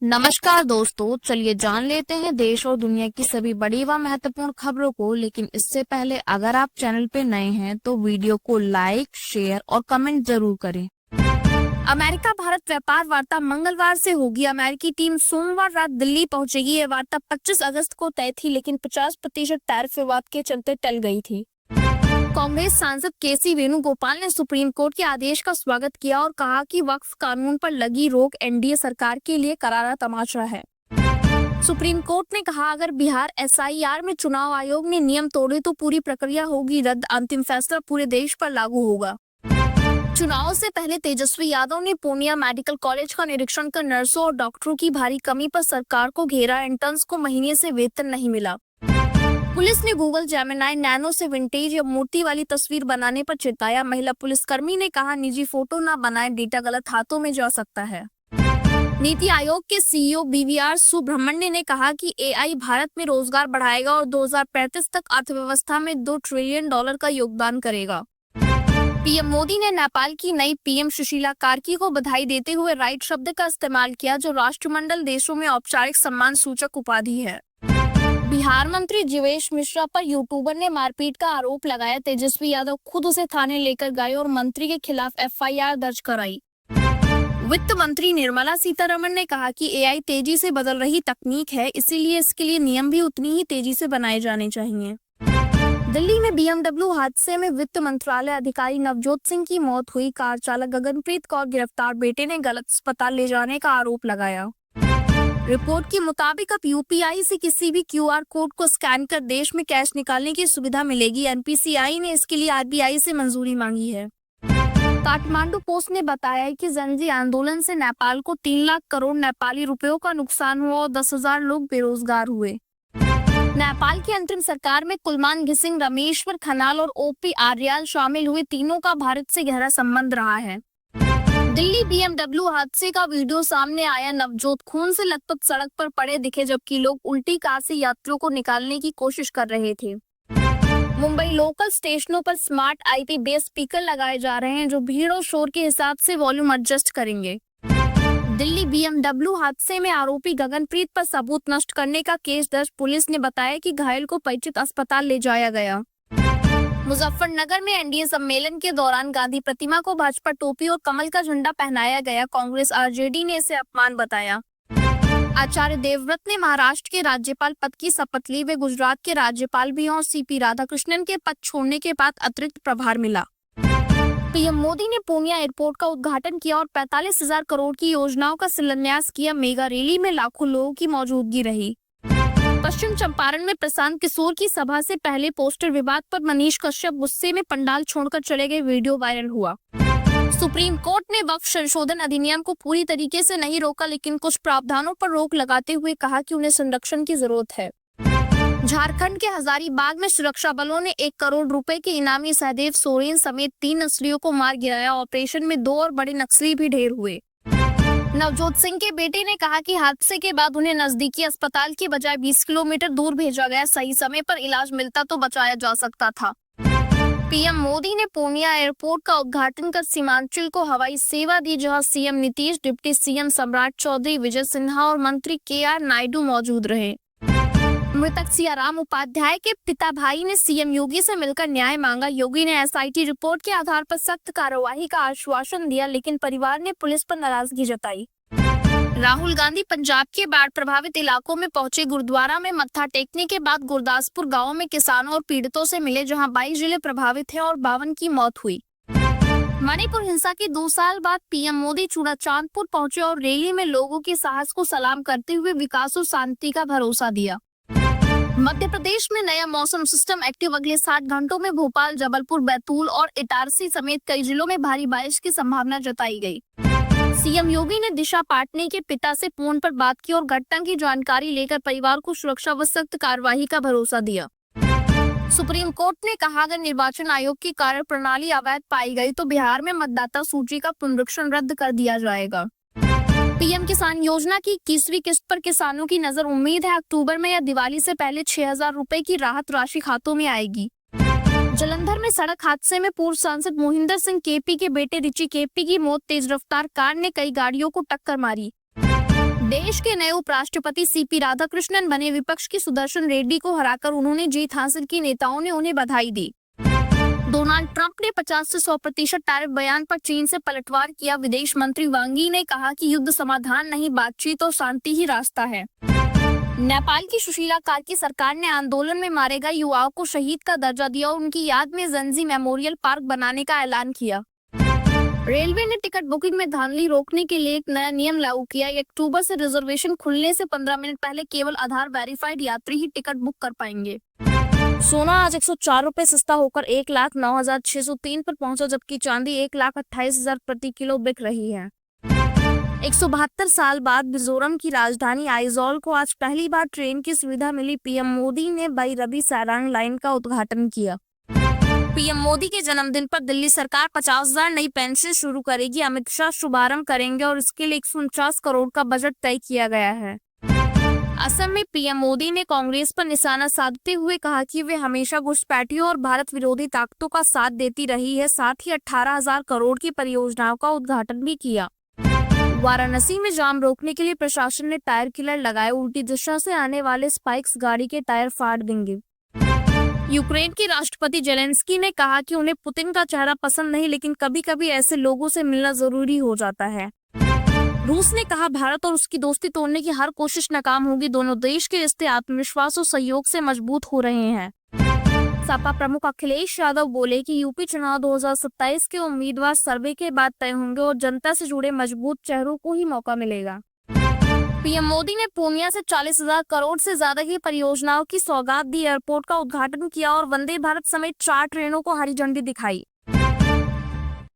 नमस्कार दोस्तों, चलिए जान लेते हैं देश और दुनिया की सभी बड़ी व महत्वपूर्ण खबरों को। लेकिन इससे पहले अगर आप चैनल पे नए हैं तो वीडियो को लाइक, शेयर और कमेंट जरूर करें। अमेरिका भारत व्यापार वार्ता मंगलवार से होगी। अमेरिकी टीम सोमवार रात दिल्ली पहुंचेगी। यह वार्ता 25 अगस्त को तय थी, लेकिन 50% टैरिफ विवाद के चलते टल गई थी। कांग्रेस सांसद केसी वेणुगोपाल ने सुप्रीम कोर्ट के आदेश का स्वागत किया और कहा कि वक्फ कानून पर लगी रोक एनडीए सरकार के लिए करारा तमाचा है। सुप्रीम कोर्ट ने कहा, अगर बिहार एसआईआर में चुनाव आयोग ने नियम तोड़े तो पूरी प्रक्रिया होगी रद्द। अंतिम फैसला पूरे देश पर लागू होगा। चुनाव से पहले तेजस्वी यादव ने पूर्णिया मेडिकल कॉलेज का निरीक्षण कर नर्सों और डॉक्टरों की भारी कमी पर सरकार को घेरा। इंटर्न्स को महीने से वेतन नहीं मिला। पुलिस ने गूगल जेमिनी नैनो से विंटेज या मूर्ति वाली तस्वीर बनाने पर चिढ़ाया। महिला पुलिसकर्मी ने कहा, निजी फोटो न बनाएं, डेटा गलत हाथों में जा सकता है। नीति आयोग के सीईओ बीवीआर सुब्रह्मण्य ने कहा कि एआई भारत में रोजगार बढ़ाएगा और 2035 तक अर्थव्यवस्था में $2 ट्रिलियन का योगदान करेगा। पीएम मोदी ने नेपाल की नई पीएम सुशीला कार्की को बधाई देते हुए राइट शब्द का इस्तेमाल किया, जो राष्ट्रमंडल देशों में औपचारिक सम्मान सूचक उपाधि है। बिहार मंत्री जीवेश मिश्रा पर यूट्यूबर ने मारपीट का आरोप लगाया। तेजस्वी यादव खुद उसे थाने लेकर गए और मंत्री के खिलाफ एफआईआर दर्ज कराई। वित्त मंत्री निर्मला सीतारमण ने कहा कि एआई तेजी से बदल रही तकनीक है, इसीलिए इसके लिए नियम भी उतनी ही तेजी से बनाए जाने चाहिए। दिल्ली में बीएमडब्ल्यू हादसे में वित्त मंत्रालय अधिकारी नवजोत सिंह की मौत हुई। कार चालक गगनप्रीत कौर गिरफ्तार। बेटे ने गलत अस्पताल ले जाने का आरोप लगाया। रिपोर्ट के मुताबिक अब यूपीआई से किसी भी क्यूआर कोड को स्कैन कर देश में कैश निकालने की सुविधा मिलेगी। एनपीसीआई ने इसके लिए आरबीआई से मंजूरी मांगी है। काठमांडू पोस्ट ने बताया कि जनजी आंदोलन से नेपाल को 3 लाख करोड़ नेपाली रुपयों का नुकसान हुआ और 10,000 लोग बेरोजगार हुए। नेपाल की अंतरिम सरकार में कुलमान घिसिंग, रमेश्वर खनाल और ओपी आर्याल शामिल हुए। तीनों का भारत से गहरा संबंध रहा है। दिल्ली बीएमडब्ल्यू हादसे का वीडियो सामने आया। नवजोत खून से लथपथ सड़क पर पड़े दिखे, जबकि लोग उल्टी कार से यात्रियों को निकालने की कोशिश कर रहे थे। मुंबई लोकल स्टेशनों पर स्मार्ट आईपी बेस स्पीकर लगाए जा रहे हैं, जो भीड़ और शोर के हिसाब से वॉल्यूम एडजस्ट करेंगे। दिल्ली बीएमडब्ल्यू हादसे में आरोपी गगनप्रीत पर सबूत नष्ट करने का केस दर्ज। पुलिस ने बताया कि घायल को परिचित अस्पताल ले जाया गया। मुजफ्फरनगर में एनडीए सम्मेलन के दौरान गांधी प्रतिमा को भाजपा टोपी और कमल का झंडा पहनाया गया। कांग्रेस आरजेडी ने इसे अपमान बताया। आचार्य देवव्रत ने महाराष्ट्र के राज्यपाल पद की शपथ ली। वे गुजरात के राज्यपाल भी हैं और सीपी राधाकृष्णन के पद छोड़ने के बाद अतिरिक्त प्रभार मिला। पीएम मोदी ने पूर्णिया एयरपोर्ट का उद्घाटन किया और 45,000 करोड़ की योजनाओं का शिलान्यास किया। मेगा रैली में लाखों लोगों की मौजूदगी रही। पश्चिम चंपारण में प्रशांत किशोर की सभा से पहले पोस्टर विवाद पर मनीष कश्यप गुस्से में पंडाल छोड़कर चले गए। वीडियो वायरल हुआ। सुप्रीम कोर्ट ने वक्फ संशोधन अधिनियम को पूरी तरीके से नहीं रोका, लेकिन कुछ प्रावधानों पर रोक लगाते हुए कहा कि उन्हें संरक्षण की जरूरत है। झारखंड के हजारीबाग में सुरक्षा बलों ने 1 करोड़ रुपए के इनामी सहदेव सोरेन समेत 3 नक्सलियों को मार गिराया। ऑपरेशन में 2 और बड़े नक्सली भी ढेर हुए। नवजोत सिंह के बेटे ने कहा कि हादसे के बाद उन्हें नजदीकी अस्पताल की बजाय 20 किलोमीटर दूर भेजा गया। सही समय पर इलाज मिलता तो बचाया जा सकता था। पीएम मोदी ने पूर्णिया एयरपोर्ट का उद्घाटन कर सीमांचल को हवाई सेवा दी, जहां सीएम नीतीश, डिप्टी सीएम सम्राट चौधरी, विजय सिन्हा और मंत्री केआर नायडू मौजूद रहे। मृतक सियाराम उपाध्याय के पिता भाई ने सीएम योगी से मिलकर न्याय मांगा। योगी ने एसआईटी रिपोर्ट के आधार पर सख्त कार्रवाई का आश्वासन दिया, लेकिन परिवार ने पुलिस पर नाराजगी जताई। राहुल गांधी पंजाब के बाढ़ प्रभावित इलाकों में पहुंचे। गुरुद्वारा में मत्था टेकने के बाद गुरदासपुर गांव में किसानों और पीड़ितों से मिले, जहां 22 जिले प्रभावित हैं और 52 की मौत हुई। मणिपुर हिंसा के 2 साल बाद पीएम मोदी चूड़ाचांदपुर पहुंचे और रैली में लोगों के साहस को सलाम करते हुए विकास और शांति का भरोसा दिया। मध्य प्रदेश में नया मौसम सिस्टम एक्टिव। अगले 60 घंटों में भोपाल, जबलपुर, बैतूल और इटारसी समेत कई जिलों में भारी बारिश की संभावना जताई गई। सीएम योगी ने दिशा पाटनी के पिता से फोन पर बात की और घटना की जानकारी लेकर परिवार को सुरक्षा व सख्त कार्रवाई का भरोसा दिया। सुप्रीम कोर्ट ने कहा, अगर निर्वाचन आयोग की कार्यप्रणाली अवैध पाई गई तो बिहार में मतदाता सूची का पुनरीक्षण रद्द कर दिया जाएगा। पीएम किसान योजना की 21वीं किस्त पर किसानों की नजर। उम्मीद है अक्टूबर में या दिवाली से पहले 6,000 रुपए की राहत राशि खातों में आएगी। जलंधर में सड़क हादसे में पूर्व सांसद मोहिंदर सिंह केपी के बेटे रिची केपी की मौत। तेज रफ्तार कार ने कई गाड़ियों को टक्कर मारी। देश के नए उपराष्ट्रपति सीपी राधाकृष्णन बने। विपक्ष की सुदर्शन रेड्डी को हराकर उन्होंने जीत हासिल की। नेताओं ने उन्हें बधाई दी। डोनाल्ड ट्रंप ने 50 से 100% टैरिफ बयान पर चीन से पलटवार किया। विदेश मंत्री वांग यी ने कहा कि युद्ध समाधान नहीं, बातचीत और शांति ही रास्ता है। नेपाल की सुशीला कार्की सरकार ने आंदोलन में मारे गए युवाओं को शहीद का दर्जा दिया और उनकी याद में जंजी मेमोरियल पार्क बनाने का ऐलान किया। रेलवे ने टिकट बुकिंग में धांधली रोकने के लिए एक नया नियम लागू किया। 1 अक्टूबर से रिजर्वेशन खुलने से 15 मिनट पहले केवल आधार वेरीफाइड यात्री ही टिकट बुक कर पाएंगे। सोना आज 104 रुपए सस्ता होकर 1,09,603 पर पहुंचा, जबकि चांदी 1,28,000 प्रति किलो बिक रही है। 172 साल बाद मिजोरम की राजधानी आइजोल को आज पहली बार ट्रेन की सुविधा मिली। पीएम मोदी ने बैरबी सारांग लाइन का उद्घाटन किया। पीएम मोदी के जन्मदिन पर दिल्ली सरकार 50,000 नई पेंशन शुरू करेगी। अमित शाह शुभारंभ करेंगे और इसके लिए 149 करोड़ का बजट तय किया गया है। असम में पीएम मोदी ने कांग्रेस पर निशाना साधते हुए कहा कि वे हमेशा घुसपैठियों और भारत विरोधी ताकतों का साथ देती रही है। साथ ही 18,000 करोड़ की परियोजनाओं का उद्घाटन भी किया। वाराणसी में जाम रोकने के लिए प्रशासन ने टायर किलर लगाए। उल्टी दिशा से आने वाले स्पाइक्स गाड़ी के टायर फाड़ देंगे। यूक्रेन के राष्ट्रपति जेलेंस्की ने कहा कि उन्हें पुतिन का चेहरा पसंद नहीं, लेकिन कभी कभी ऐसे लोगों से मिलना जरूरी हो जाता है। रूस ने कहा भारत और उसकी दोस्ती तोड़ने की हर कोशिश नाकाम होगी। दोनों देश के रिश्ते आत्मविश्वास और सहयोग से मजबूत हो रहे हैं। सपा प्रमुख अखिलेश यादव बोले कि यूपी चुनाव 2027 के उम्मीदवार सर्वे के बाद तय होंगे और जनता से जुड़े मजबूत चेहरों को ही मौका मिलेगा। पीएम मोदी ने पूर्णिया से 40,000 करोड़ से ज्यादा की परियोजनाओं की सौगात दी। एयरपोर्ट का उद्घाटन किया और वंदे भारत समेत 4 ट्रेनों को हरी झंडी दिखाई।